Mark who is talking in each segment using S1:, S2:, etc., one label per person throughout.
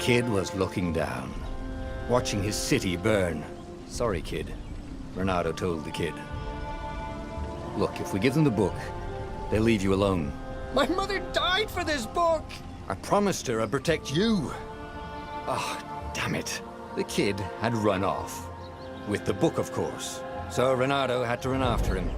S1: kid was looking down, watching his city burn. Sorry, kid, Renato told the kid. Look, if we give them the book, they'll leave you alone.
S2: My mother died for this book!
S1: I promised her I'd protect you. Oh, damn it. The kid had run off. With the book, of course. So Renato had to run after him.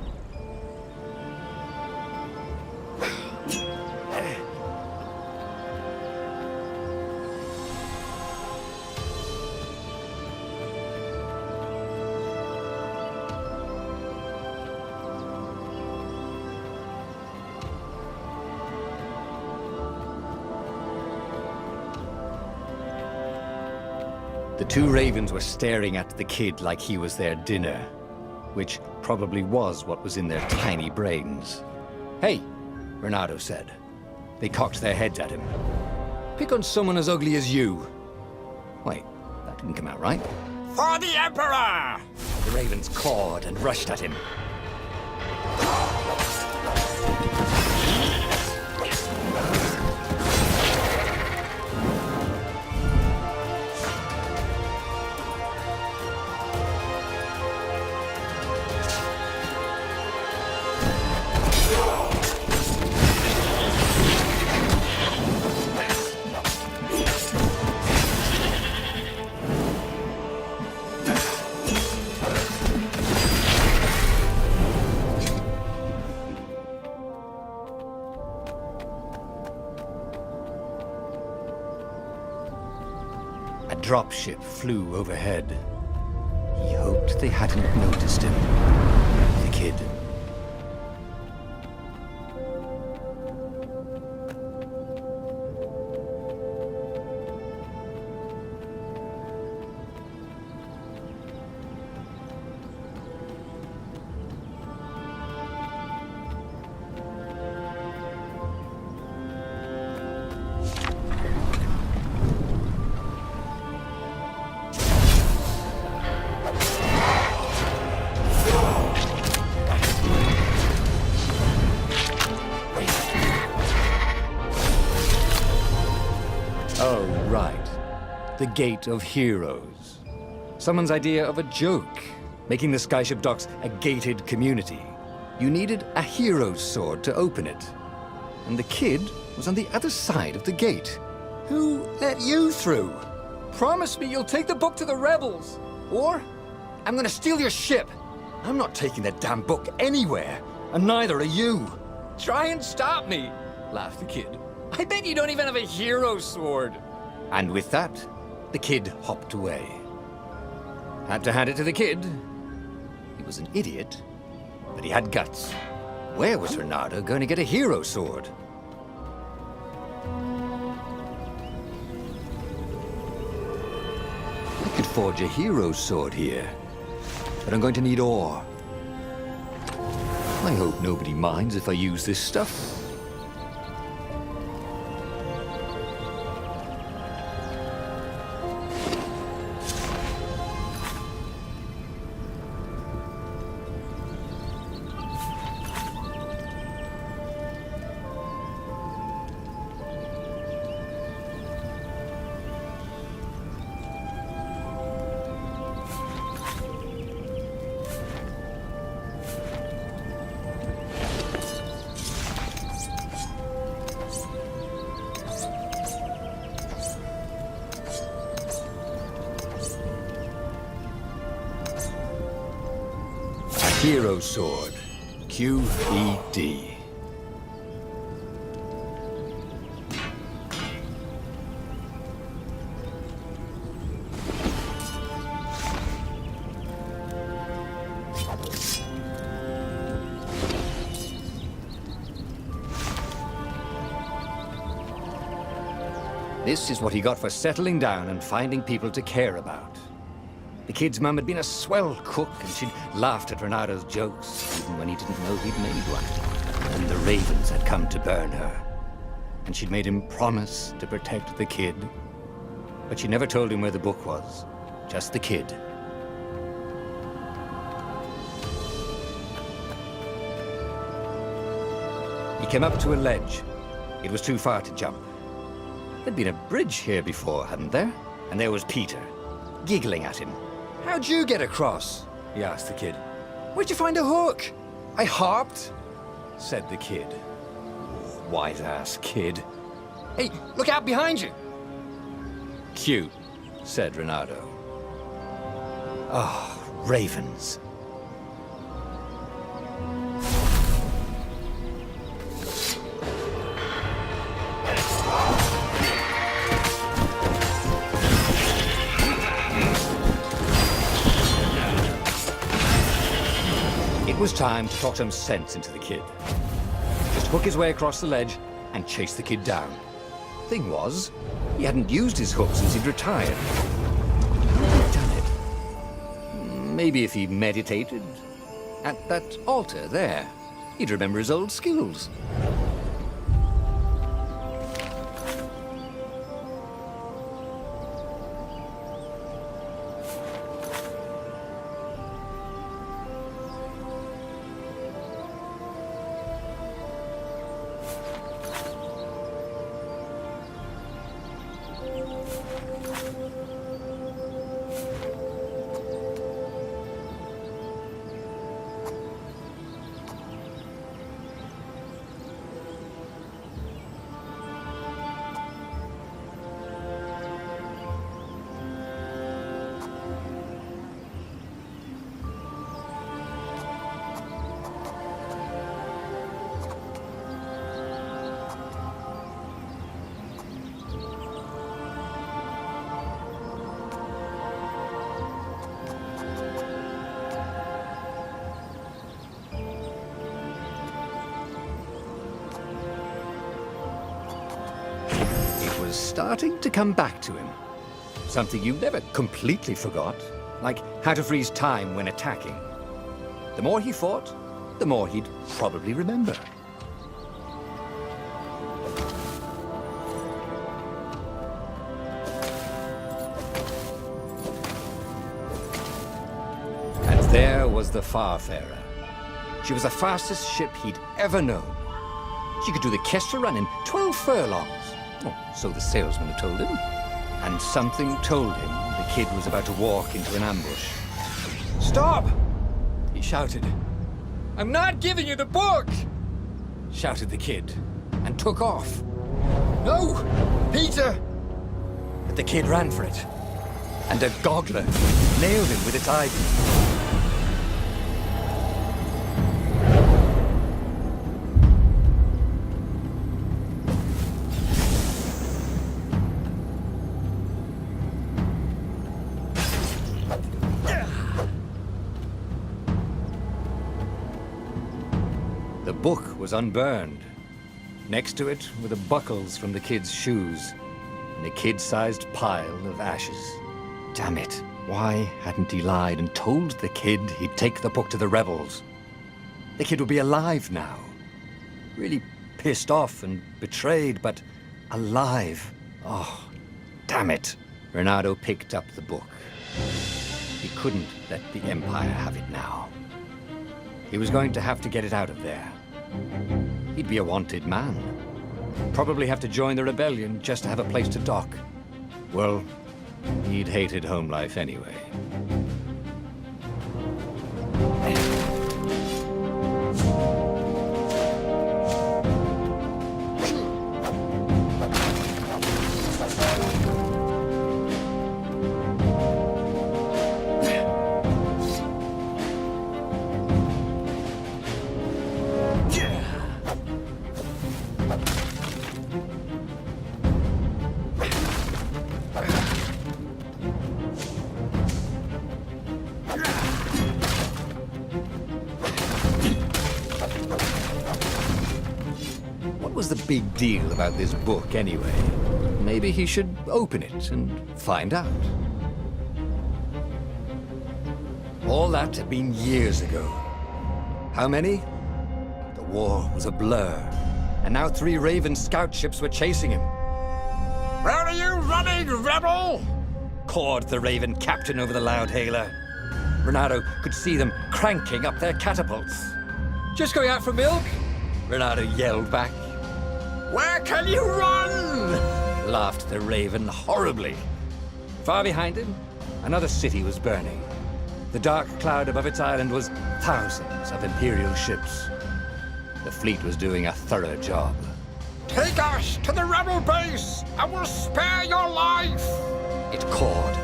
S1: The two ravens were staring at the kid like he was their dinner, which probably was what was in their tiny brains. Hey, Renato said. They cocked their heads at him. Pick on someone as ugly as you. Wait, that didn't come out right.
S2: For the Emperor!
S1: The ravens clawed and rushed at him. A dropship flew overhead. He hoped they hadn't noticed him. The kid. Oh, right. The Gate of Heroes. Someone's idea of a joke, making the skyship docks a gated community. You needed a hero's sword to open it. And the kid was on the other side of the gate. Who let you through?
S2: Promise me you'll take the book to the rebels!
S1: Or I'm gonna steal your ship. I'm not taking that damn book anywhere, and neither are you.
S2: Try and stop me, laughed the kid. I bet you don't even have a hero sword.
S1: And with that, the kid hopped away. Had to hand it to the kid. He was an idiot, but he had guts. Where was Renato going to get a hero sword? I could forge a hero sword here, but I'm going to need ore. I hope nobody minds if I use this stuff. Hero Sword, QED. This is what he got for settling down and finding people to care about. The kid's mum had been a swell cook, and she'd laughed at Renato's jokes, even when he didn't know he'd made one. And the ravens had come to burn her. And she'd made him promise to protect the kid. But she never told him where the book was. Just the kid. He came up to a ledge. It was too far to jump. There'd been a bridge here before, hadn't there? And there was Peter, giggling at him.
S2: How'd you get across? He asked the kid. Where'd you find a hook? I hopped, said the kid. White-ass kid. Hey, look out behind you!
S1: Cute, said Renato. Ah, ravens. It was time to talk some sense into the kid. Just hook his way across the ledge and chase the kid down. Thing was, he hadn't used his hook since he'd retired. How had he done it? Maybe if he meditated at that altar there, he'd remember his old skills. Starting to come back to him. Something you never completely forgot, like how to freeze time when attacking. The more he fought, the more he'd probably remember. And there was the Farfarer. She was the fastest ship he'd ever known. She could do the Kestra run in 12 furlongs. Oh, so the salesman had told him. And something told him the kid was about to walk into an ambush.
S2: Stop! He shouted. I'm not giving you the book! Shouted the kid, and took off. No! Peter!
S1: But the kid ran for it. And a goggler nailed him with its ivy. The book was unburned. Next to it were the buckles from the kid's shoes, and a kid-sized pile of ashes. Damn it, why hadn't he lied and told the kid he'd take the book to the rebels? The kid would be alive now. Really pissed off and betrayed, but alive. Oh, damn it. Renato picked up the book. He couldn't let the Empire have it now. He was going to have to get it out of there. He'd be a wanted man. Probably have to join the rebellion just to have a place to dock. Well, he'd hated home life anyway. What was the big deal about this book, anyway? Maybe he should open it and find out. All that had been years ago. How many? The war was a blur, and now 3 Raven scout ships were chasing him.
S2: Where are you running, rebel?
S1: Cawed the Raven captain over the loudhailer. Renato could see them cranking up their catapults.
S2: Just going out for milk?
S1: Renato yelled back.
S2: Where can you run?
S1: laughed the Raven horribly. Far behind him, another city was burning. The dark cloud above its island was thousands of Imperial ships. The fleet was doing a thorough job.
S3: Take us to the rebel base! I will spare your life!
S1: It cawed.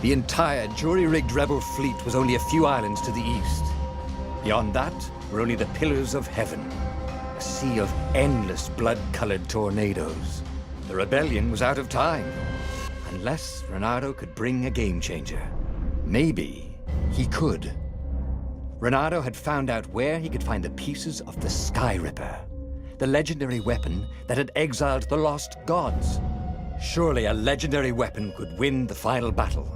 S1: The entire jury-rigged rebel fleet was only a few islands to the east. Beyond that were only the pillars of heaven, a sea of endless blood-colored tornadoes. The rebellion was out of time, unless Reynardo could bring a game-changer. Maybe he could. Reynardo had found out where he could find the pieces of the Sky Ripper, the legendary weapon that had exiled the lost gods. Surely a legendary weapon could win the final battle.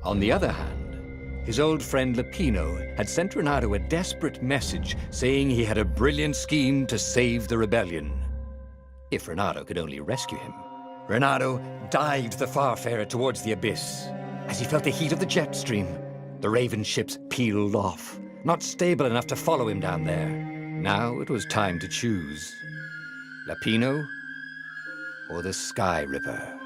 S1: On the other hand, his old friend Lapino had sent Reynardo a desperate message saying he had a brilliant scheme to save the rebellion. If Reynardo could only rescue him. Reynardo dived the Farfarer towards the abyss. As he felt the heat of the jet stream, the Raven ships peeled off, not stable enough to follow him down there. Now it was time to choose. Lapino or the Sky Ripper?